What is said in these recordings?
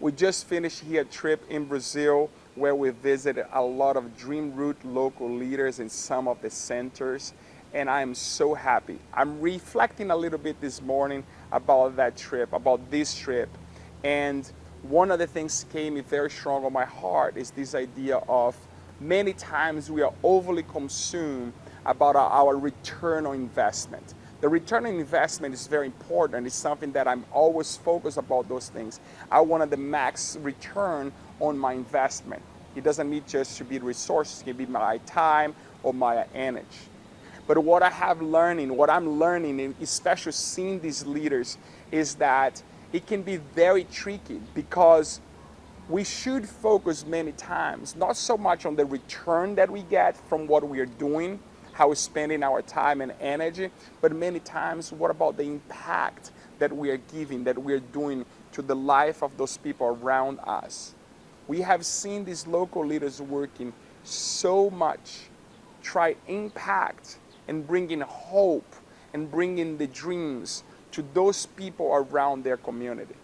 We just finished here a trip in Brazil where we visited a lot of DreamRoot local leaders in some of the centers, and I am so happy. I'm reflecting a little bit this morning about that trip, about this trip, and one of the things came very strong on my heart is this idea of many times we are overly consumed about our return on investment. The return on investment is very important. It's something that I'm always focused about those things. I wanted the max return on my investment. It doesn't need just to be resources, it can be my time or my energy. But what I'm learning, especially seeing these leaders, is that it can be very tricky because we should focus many times, not so much on the return that we get from what we are doing, how we're spending our time and energy, but many times, what about the impact that we are giving, that we are doing to the life of those people around us? We have seen these local leaders working so much, try impact and bringing hope and bringing the dreams to those people around their community.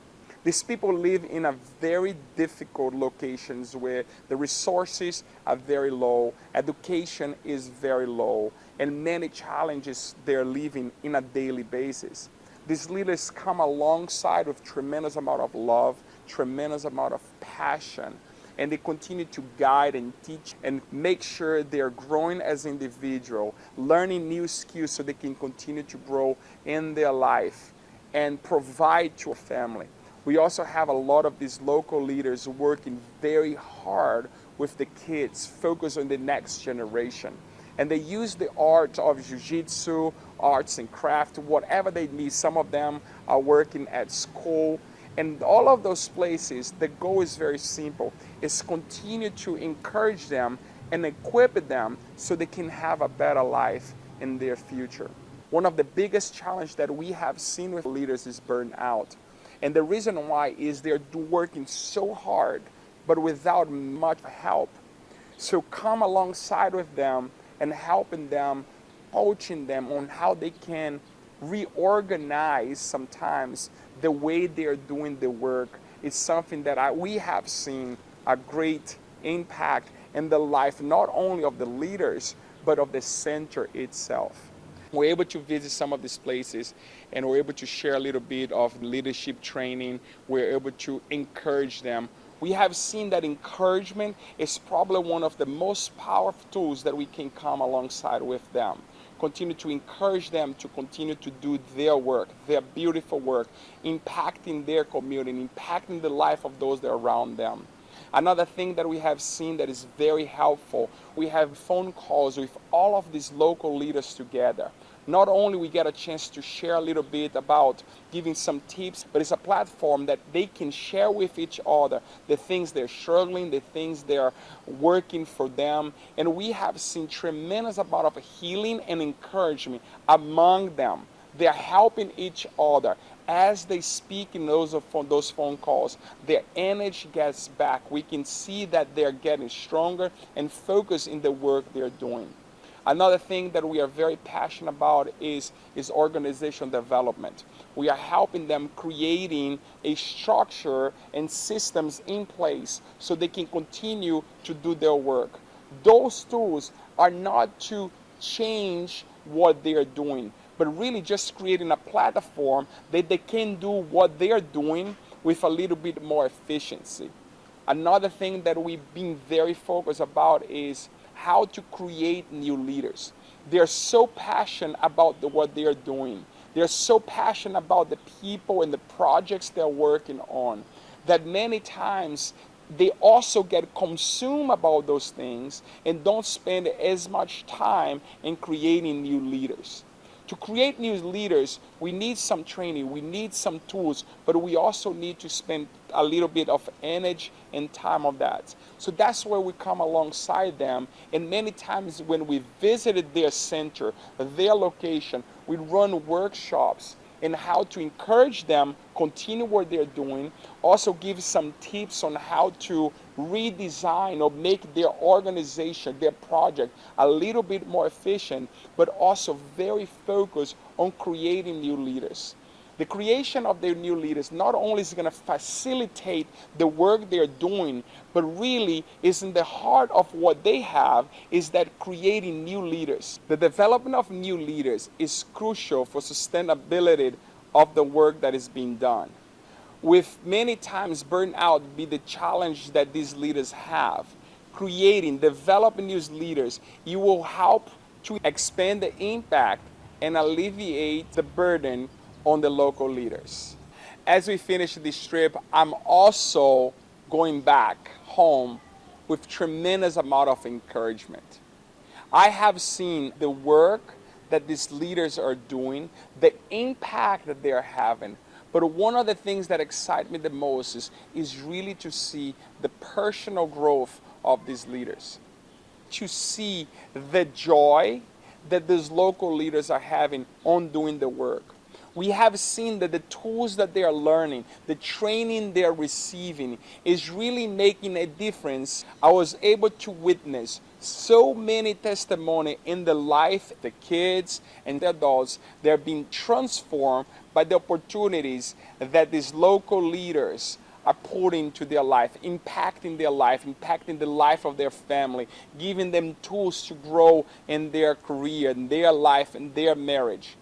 These people live in a very difficult locations where the resources are very low, education is very low, and many challenges they're living in a daily basis. These leaders come alongside with tremendous amount of love, tremendous amount of passion, and they continue to guide and teach and make sure they're growing as individuals, learning new skills so they can continue to grow in their life and provide to a family. We also have a lot of these local leaders working very hard with the kids, focus on the next generation. And they use the art of jiu-jitsu, arts and craft, whatever they need. Some of them are working at school. And all of those places, the goal is very simple. It's continue to encourage them and equip them so they can have a better life in their future. One of the biggest challenges that we have seen with leaders is burnout. And the reason why is they're working so hard, but without much help. So come alongside with them and helping them, coaching them on how they can reorganize sometimes the way they're doing the work is something that we have seen a great impact in the life not only of the leaders, but of the center itself. We're able to visit some of these places and we're able to share a little bit of leadership training. We're able to encourage them. We have seen that encouragement is probably one of the most powerful tools that we can come alongside with them. Continue to encourage them to continue to do their work, their beautiful work, impacting their community, impacting the life of those that are around them. Another thing that we have seen that is very helpful, we have phone calls with all of these local leaders together. Not only we get a chance to share a little bit about giving some tips, but it's a platform that they can share with each other the things they're struggling, the things they're working for them. And we have seen tremendous amount of healing and encouragement among them. They're helping each other. As they speak in those phone calls, their energy gets back. We can see that they're getting stronger and focused in the work they're doing. Another thing that we are very passionate about is organizational development. We are helping them creating a structure and systems in place so they can continue to do their work. Those tools are not to change what they are doing, but really just creating a platform that they can do what they are doing with a little bit more efficiency. Another thing that we've been very focused about is how to create new leaders. They're so passionate about what they're doing. They're so passionate about the people and the projects they're working on that many times they also get consumed about those things and don't spend as much time in creating new leaders. To create new leaders, we need some training, we need some tools, but we also need to spend a little bit of energy and time on that. So that's where we come alongside them. And many times when we visited their center, their location, we run workshops in how to encourage them continue what they're doing, also give some tips on how to redesign or make their organization, their project a little bit more efficient, but also very focused on creating new leaders. The creation of their new leaders not only is going to facilitate the work they're doing, but really is in the heart of what they have is that creating new leaders. The development of new leaders is crucial for sustainability of the work that is being done. With many times burnout be the challenge that these leaders have, creating, developing new leaders, you will help to expand the impact and alleviate the burden on the local leaders. As we finish this trip, I'm also going back home with tremendous amount of encouragement. I have seen the work that these leaders are doing, the impact that they are having. But one of the things that excite me the most is really to see the personal growth of these leaders. To see the joy that these local leaders are having on doing the work. We have seen that the tools that they are learning, the training they are receiving is really making a difference. I was able to witness so many testimonies in the life, the kids and the adults, they're being transformed by the opportunities that these local leaders are putting into their life, impacting the life of their family, giving them tools to grow in their career, in their life, in their marriage.